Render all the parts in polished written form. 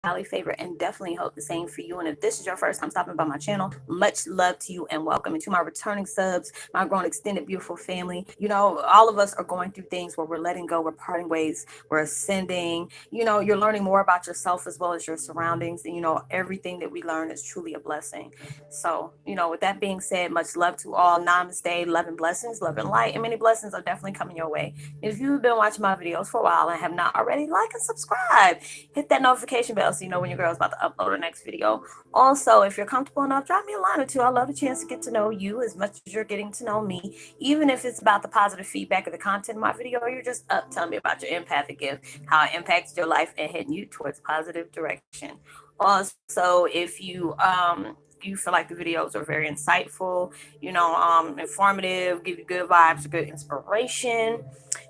highly favored and definitely hope the same for you. And if this is your first time stopping by my channel, much love to you and welcome. And to my returning subs, my grown extended beautiful family, all of us are going through things where we're letting go, we're parting ways, we're ascending. You're learning more about yourself as well as your surroundings. And everything that we learn is truly a blessing. So, with that being said, much love to all. Namaste, love and blessings, love and light, and many blessings are definitely coming your way. If you've been watching my videos for a while and have not already, like and subscribe. Hit that notification bell so you know when your girl's about to upload the next video. Also, if you're comfortable enough, drop me a line or two. I love the chance to get to know you as much as you're getting to know me. Even if it's about the positive feedback of the content of my video, or you're just up telling me about your empathic gift, how it impacted your life and heading you towards positive direction. Also, if you feel like the videos are very insightful, informative, give you good vibes, good inspiration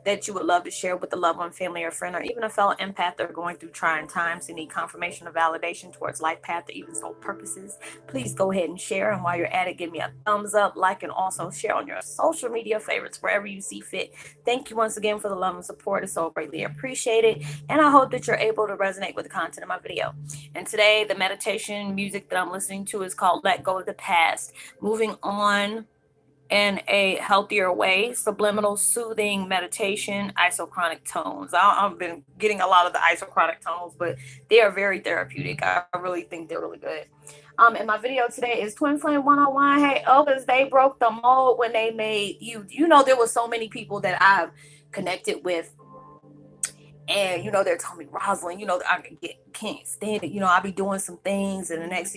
that you would love to share with a loved one, family, or friend, or even a fellow empath that are going through trying times and need confirmation or validation towards life path or even soul purposes, please go ahead and share. And while you're at it, give me a thumbs up, like, and also share on your social media favorites wherever you see fit. Thank you once again for the love and support. It's so greatly appreciated. And I hope that you're able to resonate with the content of my video. And today, the meditation music that I'm listening to is called Let Go of the Past. Moving on in a healthier way, subliminal soothing meditation, isochronic tones. I've been getting a lot of the isochronic tones, but they are very therapeutic. I really think they're really good. And my video today is Twin Flame 101. Hey, Ogas, they broke the mold when they made you. There was so many people that I've connected with, and they're telling me, Roslynn, can't stand it. I be doing some things, and the next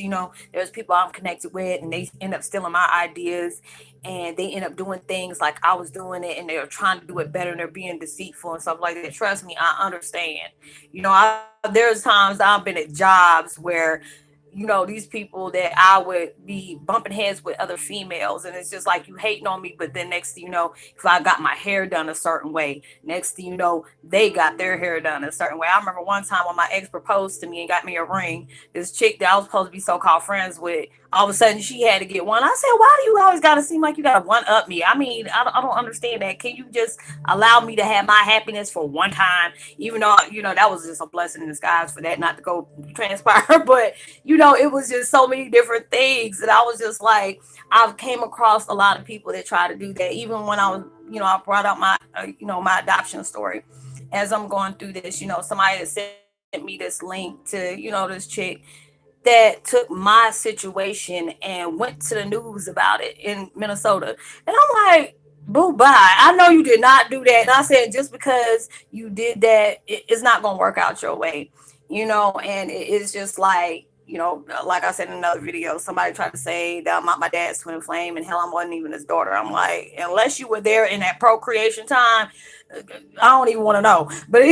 there's people I'm connected with, and they end up stealing my ideas, and they end up doing things like I was doing it, and they're trying to do it better, and they're being deceitful and stuff like that. Trust me, I understand. There's times I've been at jobs where these people that I would be bumping heads with other females, and it's just like you hating on me, but then next thing you know, if I got my hair done a certain way, next thing you know, they got their hair done a certain way. I remember one time when my ex proposed to me and got me a ring, this chick that I was supposed to be so-called friends with, all of a sudden she had to get one. I said, why do you always gotta seem like you gotta one up me? I mean, I don't understand that. Can you just allow me to have my happiness for one time? Even though, that was just a blessing in disguise for that not to go transpire. But it was just so many different things that I was just like, I've came across a lot of people that try to do that. Even when I was, I brought up my, my adoption story. As I'm going through this, somebody had sent me this link to, this chick that took my situation and went to the news about it in Minnesota. And I'm like, boo bye. I know you did not do that. And I said, just because you did that, it's not going to work out your way, and it's just like I said in another video, somebody tried to say that I'm not my dad's twin flame, and hell, I wasn't even his daughter. I'm like, unless you were there in that procreation time, I don't even want to know. But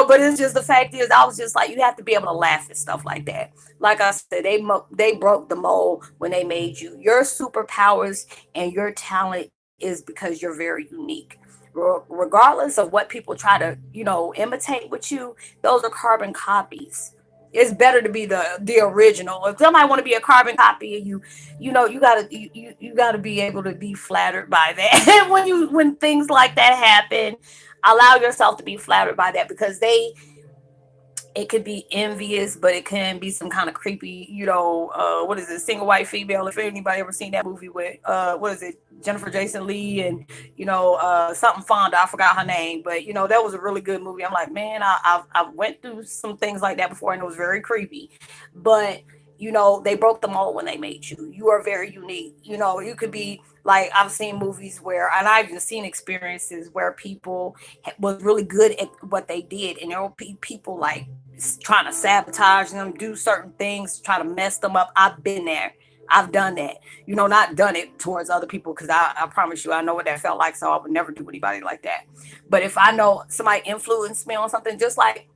but it's just the fact is, I was just like, you have to be able to laugh at stuff like that. Like I said, they broke the mold when they made you. Your superpowers and your talent is because you're very unique. Regardless of what people try to imitate with you, those are carbon copies. It's better to be the original. If somebody want to be a carbon copy of you, you gotta be able to be flattered by that. When things like that happen, allow yourself to be flattered by that, because it could be envious, but it can be some kind of creepy, what is it, Single White Female? If anybody ever seen that movie with, what is it, Jennifer Jason Lee and, something Fonda, I forgot her name, but, that was a really good movie. I'm like, man, I went through some things like that before, and it was very creepy. But, they broke the mold when they made you. You are very unique. You could be like, I've seen movies where, and I've even seen experiences where people was really good at what they did, and there will be people like trying to sabotage them, do certain things, try to mess them up. I've been there. I've done that. Not done it towards other people, because I promise you, I know what that felt like. So I would never do anybody like that. But if I know somebody influenced me on something, just like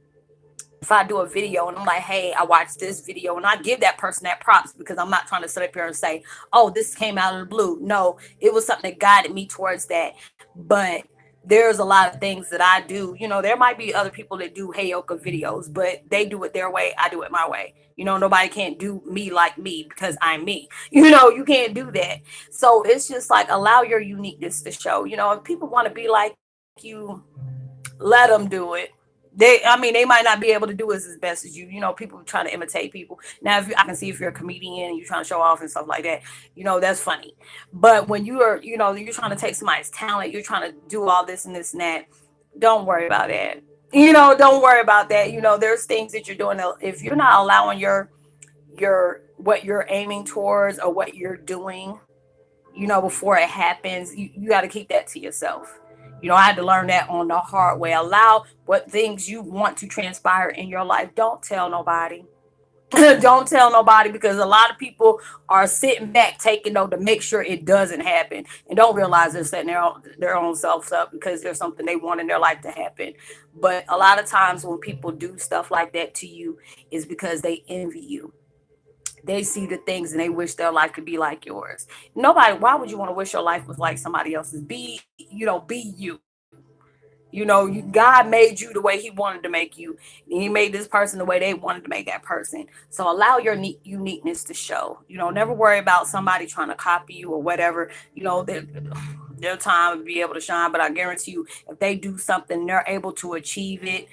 if I do a video and I'm like, hey, I watched this video, and I give that person that props, because I'm not trying to sit up here and say, oh, this came out of the blue. No, it was something that guided me towards that. But there's a lot of things that I do. There might be other people that do Heyoka videos, but they do it their way. I do it my way. Nobody can't do me like me, because I'm me. You can't do that. So it's just like, allow your uniqueness to show. If people want to be like you, let them do it. They might not be able to do as best as you. People trying to imitate people. Now, I can see if you're a comedian and you're trying to show off and stuff like that, that's funny. But when you're trying to take somebody's talent, you're trying to do all this and this and that, don't worry about that. Don't worry about that. There's things that you're doing. If you're not allowing your what you're aiming towards or what you're doing, before it happens, you got to keep that to yourself. I had to learn that on the hard way. Allow what things you want to transpire in your life. Don't tell nobody. Don't tell nobody, because a lot of people are sitting back taking note to make sure it doesn't happen and don't realize they're setting their own selves up because there's something they want in their life to happen. But a lot of times when people do stuff like that to you is because they envy you. They see the things and they wish their life could be like yours. Nobody, why would you want to wish your life was like somebody else's? Be you. God made you the way he wanted to make you. And he made this person the way they wanted to make that person. So allow your uniqueness to show. Never worry about somebody trying to copy you or whatever. Their time to be able to shine. But I guarantee you, if they do something, they're able to achieve it.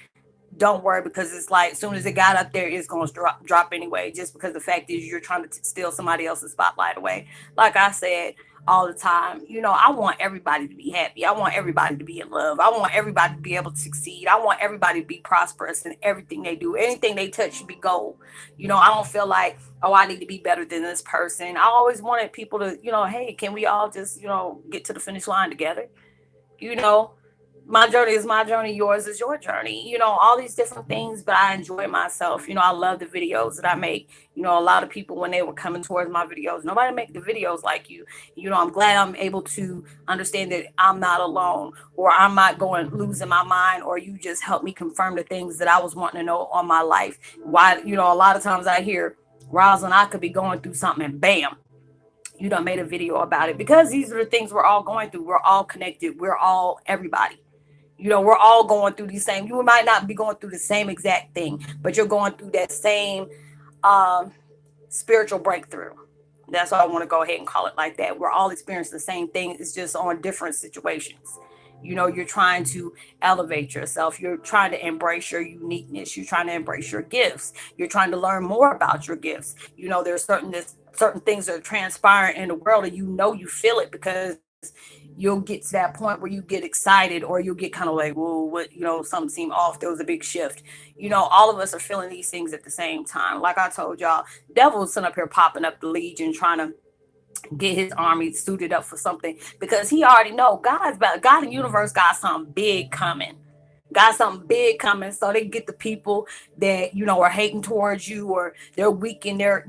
Don't worry, because it's like as soon as it got up there, it's going to drop anyway. Just because the fact is you're trying to steal somebody else's spotlight away. Like I said all the time, I want everybody to be happy. I want everybody to be in love. I want everybody to be able to succeed. I want everybody to be prosperous in everything they do. Anything they touch should be gold. I don't feel like, oh, I need to be better than this person. I always wanted people to, hey, can we all just, get to the finish line together? you know my journey is my journey, yours is your journey, all these different things. But I enjoy myself. I love the videos that I make. A lot of people, when they were coming towards my videos, nobody make the videos like you. I'm glad I'm able to understand that I'm not alone, or I'm not going losing my mind, or you just helped me confirm the things that I was wanting to know on my life. Why, a lot of times I hear, Roslynn, I could be going through something, and bam, you done made a video about it. Because these are the things we're all going through. We're all connected. We're all everybody. We're all going through the same. You might not be going through the same exact thing, but you're going through that same spiritual breakthrough. That's why I want to go ahead and call it like that. We're all experiencing the same thing. It's just on different situations. You're trying to elevate yourself. You're trying to embrace your uniqueness. You're trying to embrace your gifts. You're trying to learn more about your gifts. There's certain things that are transpiring in the world, and you feel it, because you'll get to that point where you get excited, or you'll get kind of like, whoa, what, something seemed off. There was a big shift. All of us are feeling these things at the same time. Like I told y'all, devil's sitting up here popping up the Legion, trying to get his army suited up for something, because he already know God and universe got something big coming. Got something big coming. So they get the people that are hating towards you, or they're weak in their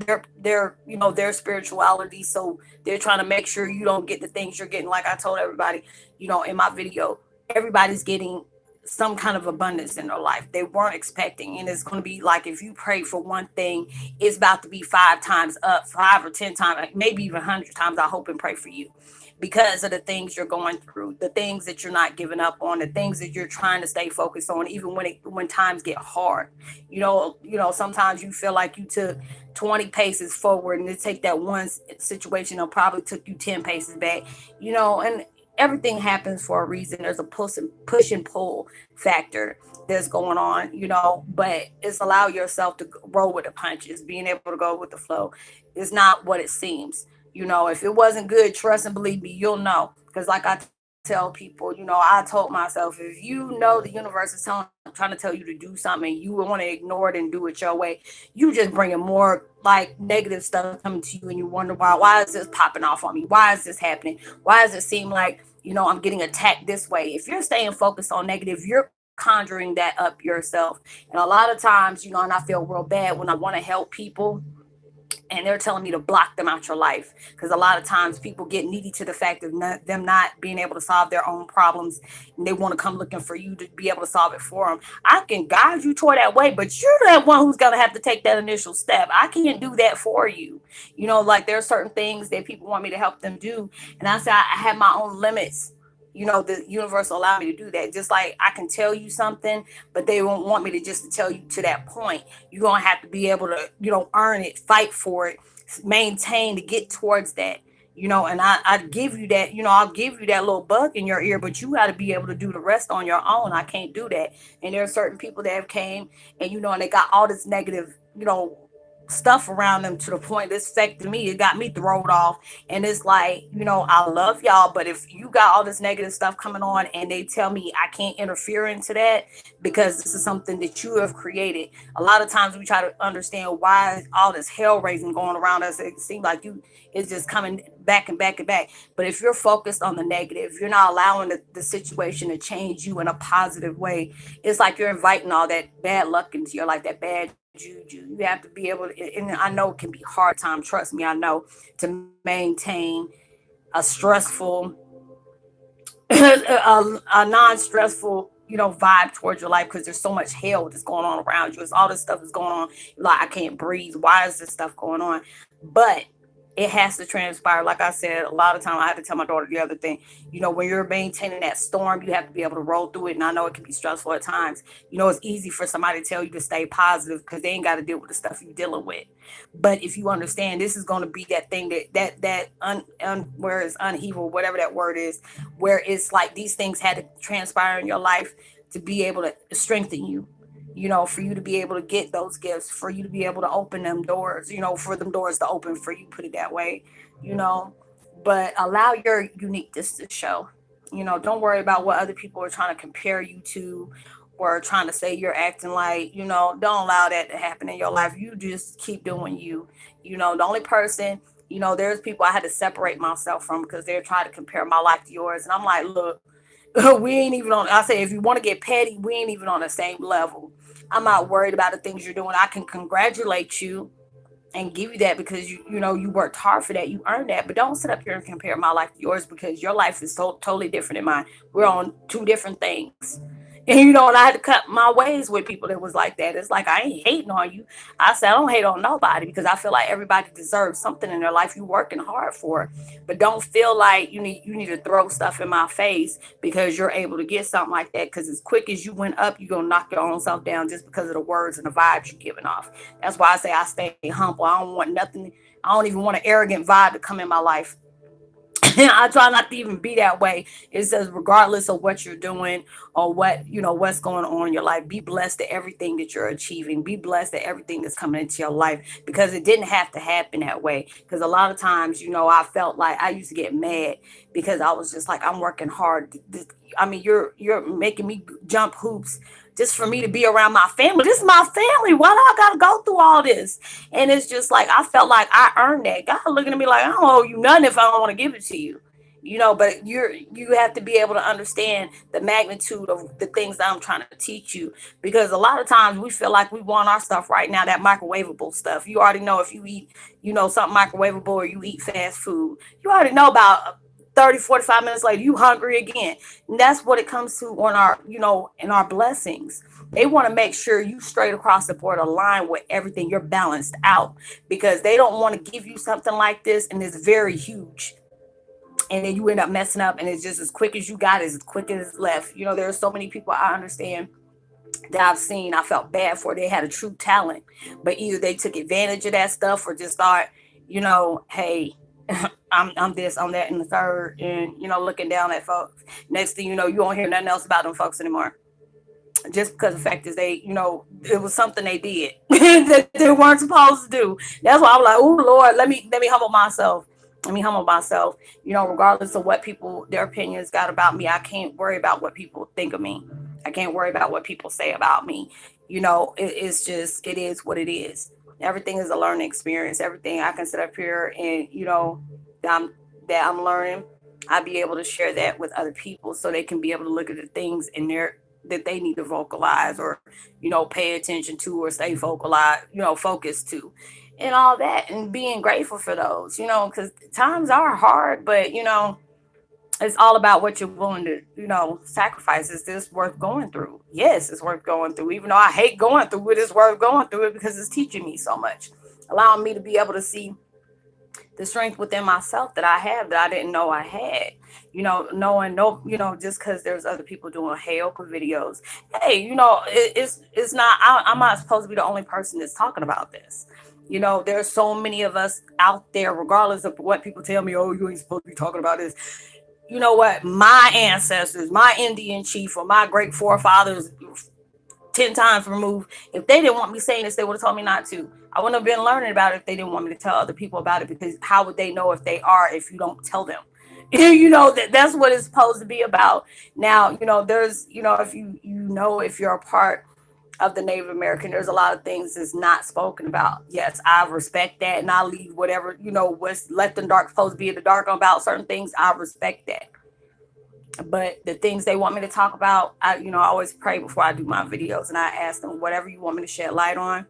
spirituality. So they're trying to make sure you don't get the things you're getting. Like I told everybody, in my video, everybody's getting some kind of abundance in their life they weren't expecting. And it's going to be like, if you pray for one thing, it's about to be 5 times up, 5 or 10 times, maybe even 100 times. I hope and pray for you, because of the things you're going through, the things that you're not giving up on, the things that you're trying to stay focused on, even when times get hard. Sometimes you feel like you took 20 paces forward, and to take that one situation, it probably took you 10 paces back. And everything happens for a reason. There's a push and pull factor that's going on, but it's allow yourself to roll with the punches, being able to go with the flow. It's not what it seems. If it wasn't good, trust and believe me, you'll know. Because like I tell people, I told myself, if the universe is trying to tell you to do something, and you want to ignore it and do it your way, you just bringing more like negative stuff coming to you, and you wonder why is this popping off on me? Why is this happening? Why does it seem like, I'm getting attacked this way? If you're staying focused on negative, you're conjuring that up yourself. And a lot of times, and I feel real bad when I want to help people, and they're telling me to block them out your life, because a lot of times people get needy to the fact of them not being able to solve their own problems, and they want to come looking for you to be able to solve it for them. I can guide you toward that way, but you're that one who's going to have to take that initial step. I can't do that for you. Like there are certain things that people want me to help them do, and I say I have my own limits. The universe will allow me to do that. Just like I can tell you something, but they won't want me to just tell you to that point. You're going to have to be able to, earn it, fight for it, maintain to get towards that. and I give you that, I'll give you that little bug in your ear, but you got to be able to do the rest on your own. I can't do that. And there are certain people that have came and, and they got all this negative, stuff around them to the point this affected me. It got me thrown off. And it's like, I love y'all, but if you got all this negative stuff coming on and they tell me I can't interfere into that because this is something that you have created. A lot of times we try to understand why all this hell raising going around us. It seems like it's just coming back and back and back. But if you're focused on the negative, you're not allowing the situation to change you in a positive way. It's like you're inviting all that bad luck into your life, that bad juju. You have to be able to, and I know it can be hard time, trust me, I know, to maintain a stressful a non-stressful vibe towards your life, because there's so much hell that's going on around you. It's all this stuff is going on. Like, I can't breathe. Why is this stuff going on? But it has to transpire. Like I said, a lot of time I had to tell my daughter the other thing. When you're maintaining that storm, you have to be able to roll through it. And I know it can be stressful at times. It's easy for somebody to tell you to stay positive because they ain't got to deal with the stuff you're dealing with. But if you understand, this is going to be that thing where it's unhealed, whatever that word is, where it's like these things had to transpire in your life to be able to strengthen you, for you to be able to get those gifts, for you to be able to open them doors, for them doors to open for you, put it that way, you know. But allow your uniqueness to show. Don't worry about what other people are trying to compare you to or trying to say you're acting like, don't allow that to happen in your life. You just keep doing you. The only person, there's people I had to separate myself from because they're trying to compare my life to yours. And I'm like, look, we ain't even on. I say, if you want to get petty, we ain't even on the same level. I'm not worried about the things you're doing. I can congratulate you and give you that because you worked hard for that. You earned that. But don't sit up here and compare my life to yours because your life is so totally different than mine. We're on two different things. And and I had to cut my ways with people that was like that. It's like, I ain't hating on you. I said I don't hate on nobody because I feel like everybody deserves something in their life you working hard for. But don't feel like you need to throw stuff in my face because you're able to get something like that. Because as quick as you went up, you're gonna knock your own self down just because of the words and the vibes you're giving off. That's why I say I stay humble. I don't want nothing. I don't even want an arrogant vibe to come in my life. I try not to even be that way. It says, regardless of what you're doing or what's going on in your life, be blessed at everything that you're achieving. Be blessed at everything that's coming into your life because it didn't have to happen that way. Because a lot of times, I felt like I used to get mad because I was just like, I'm working hard. I mean, you're making me jump hoops just for me to be around my family. This is my family. Why do I gotta go through all this? And it's just like I felt like I earned that. God looking at me like I don't owe you nothing if I don't want to give it to you. But you have to be able to understand the magnitude of the things that I'm trying to teach you. Because a lot of times we feel like we want our stuff right now, that microwavable stuff. You already know if you eat, something microwavable or you eat fast food, you already know about 30, 45 minutes later, you hungry again. And that's what it comes to on our, in our blessings. They want to make sure you straight across the board align with everything. You're balanced out because they don't want to give you something like this and it's very huge. And then you end up messing up and it's just as quick as you got it, as quick as it's left. There are so many people I understand that I've seen, I felt bad for. They had a true talent, but either they took advantage of that stuff or just thought, hey, I'm this, I'm that, and the third, and looking down at folks. Next thing you know, you don't hear nothing else about them folks anymore. Just because the fact is they, it was something they did that they weren't supposed to do. That's why I was like, oh Lord, let me humble myself. Let me humble myself. Regardless of what people their opinions got about me, I can't worry about what people think of me. I can't worry about what people say about me. It's just it is what it is. Everything is a learning experience. Everything I can sit up here and that I'm learning, I'll be able to share that with other people so they can be able to look at the things in their that they need to vocalize or pay attention to or stay vocalized, focused to, and all that, and being grateful for those, because times are hard, but it's all about what you're willing to, sacrifice. Is this worth going through? Yes, it's worth going through. Even though I hate going through it, it's worth going through it because it's teaching me so much, allowing me to be able to see the strength within myself that I have that I didn't know I had. Knowing no, just because there's other people doing Heyoka videos. Hey, it's not. I'm not supposed to be the only person that's talking about this. You know, there's so many of us out there, regardless of what people tell me, oh, you ain't supposed to be talking about this. You know what? My ancestors, my Indian chief, or my great forefathers, 10 times removed, if they didn't want me saying this, they would have told me not to. I wouldn't have been learning about it if they didn't want me to tell other people about it, because how would they know if they are if you don't tell them? You know, that's what it's supposed to be about. Now, you know, there's, you know, if if you're a part of the Native American, there's a lot of things that's not spoken about. Yes, I respect that, and I leave whatever, you know, what's left in dark supposed to be in the dark about certain things. I respect that. But the things they want me to talk about, I always pray before I do my videos, and I ask them, whatever you want me to shed light on,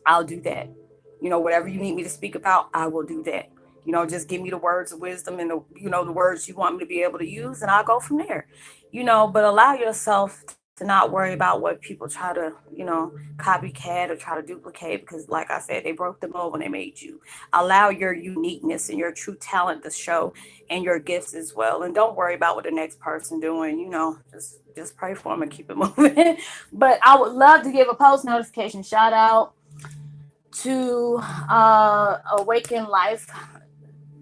I'll do that. You know, whatever you need me to speak about, I will do that. You know, just give me the words of wisdom and the words you want me to be able to use, and I'll go from there. You know, but allow yourself to not worry about what people try to, copycat or try to duplicate, because like I said, they broke the mold when they made you. Allow your uniqueness and your true talent to show, and your gifts as well. And don't worry about what the next person doing, just pray for them and keep it moving. But I would love to give a post notification shout out to Awaken Life,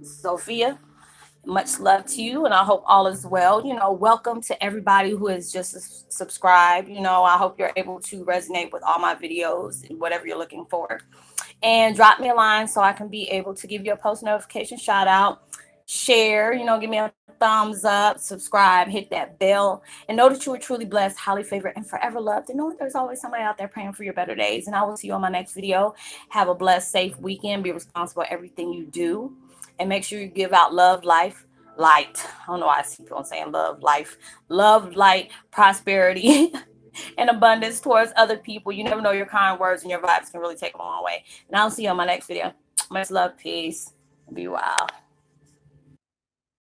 Sophia. Much love to you, and I hope all is well. You know, welcome to everybody who has just subscribed. You know, I hope you're able to resonate with all my videos and whatever you're looking for. And drop me a line so I can be able to give you a post notification shout out. Share, give me a thumbs up, subscribe, hit that bell, and know that you are truly blessed, highly favored, and forever loved. And know that there's always somebody out there praying for your better days. And I will see you on my next video. Have a blessed, safe weekend. Be responsible for everything you do. And make sure you give out love, life, light. I don't know why I see people saying love, light, prosperity, and abundance towards other people. You never know, your kind words and your vibes can really take them a long way. And I'll see you on my next video. Much love, peace, be wild.